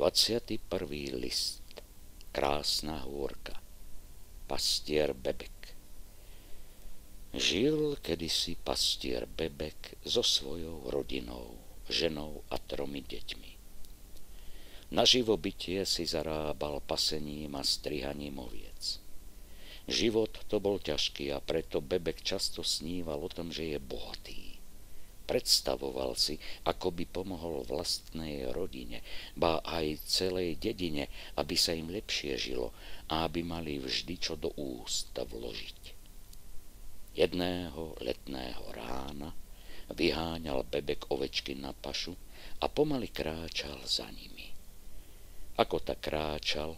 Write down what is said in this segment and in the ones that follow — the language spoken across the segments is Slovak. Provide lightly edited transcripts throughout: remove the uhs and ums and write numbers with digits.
21. list. Krásna hôrka. Pastier Bebek. Žil kedysi pastier Bebek so svojou rodinou, ženou a 3 deťmi. Na živobytie si zarábal pasením a strihaním oviec. Život to bol ťažký a preto Bebek často sníval o tom, že je bohatý. Predstavoval si, ako by pomohol vlastnej rodine, ba aj celej dedine, aby sa im lepšie žilo a aby mali vždy čo do úst vložiť. Jedného letného rána vyháňal Bebek ovečky na pašu a pomaly kráčal za nimi. Ako tak kráčal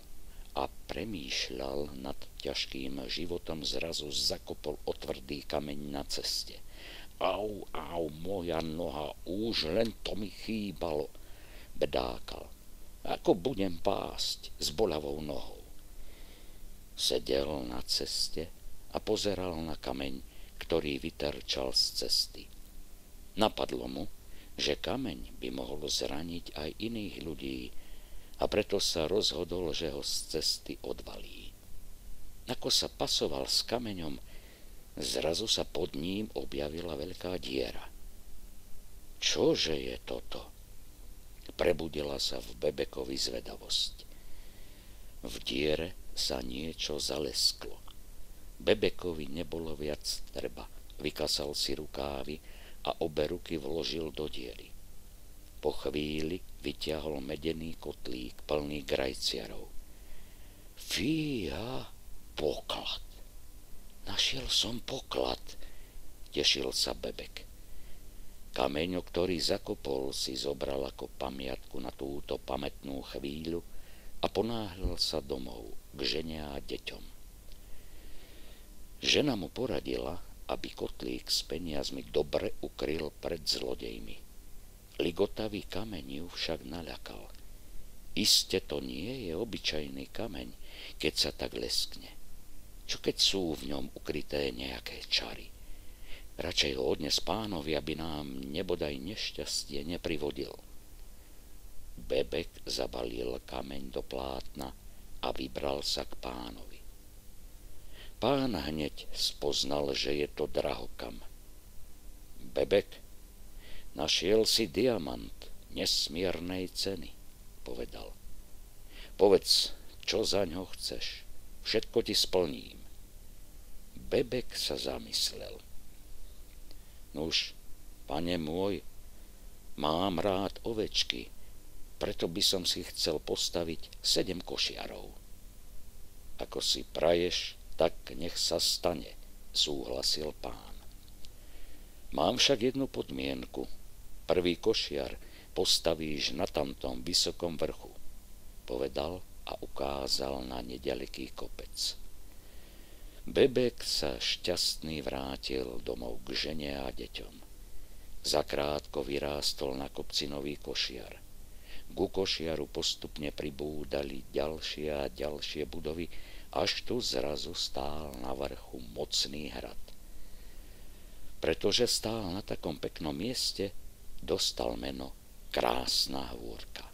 a premýšľal nad ťažkým životom, zrazu zakopol o tvrdý kameň na ceste. Au, moja noha, už len to mi chýbalo, bedákal. Ako budem pásť s boľavou nohou? Sedel na ceste a pozeral na kameň, ktorý vyterčal z cesty. Napadlo mu, že kameň by mohol zraniť aj iných ľudí, a preto sa rozhodol, že ho z cesty odvalí. Ako sa pasoval s kameňom, zrazu sa pod ním objavila veľká diera. Čože je toto? Prebudila sa v Bebekovi zvedavosť. V diere sa niečo zalesklo. Bebekovi nebolo viac treba. Vykasal si rukávy a obe ruky vložil do diery. Po chvíli vyťahol medený kotlík plný grajciarov. Fíha, poklad. Našiel som poklad, tešil sa Bebek. Kameň, ktorý zakopol, si zobral ako pamiatku na túto pamätnú chvíľu a ponáhľal sa domov k žene a deťom. Žena mu poradila, aby kotlík s peniazmi dobre ukryl pred zlodejmi. Ligotavý kameň ju však naľakal. Iste to nie je obyčajný kameň, keď sa tak leskne. Čo keď sú v ňom ukryté nejaké čary? Radšej ho odnes pánovi, aby nám nebodaj nešťastie neprivodil. Bebek zabalil kameň do plátna a vybral sa k pánovi. Pán hneď spoznal, že je to drahokam. Bebek, našiel si diamant nesmiernej ceny, povedal. Povedz, čo za ňo chceš. Všetko ti splním. Bebek sa zamyslel. Nuž, pane môj, mám rád ovečky, preto by som si chcel postaviť 7 košiarov. Ako si praješ, tak nech sa stane, súhlasil pán. Mám však jednu podmienku. Prvý košiar postavíš na tamtom vysokom vrchu, povedal a ukázal na nedaleký kopec. Bebek sa šťastný vrátil domov k žene a deťom. Zakrátko vyrástol na kopci nový košiar. Ku košiaru postupne pribúdali ďalšie a ďalšie budovy, až tu zrazu stál na vrchu mocný hrad. Pretože stál na takom peknom mieste, dostal meno Krásna hôrka.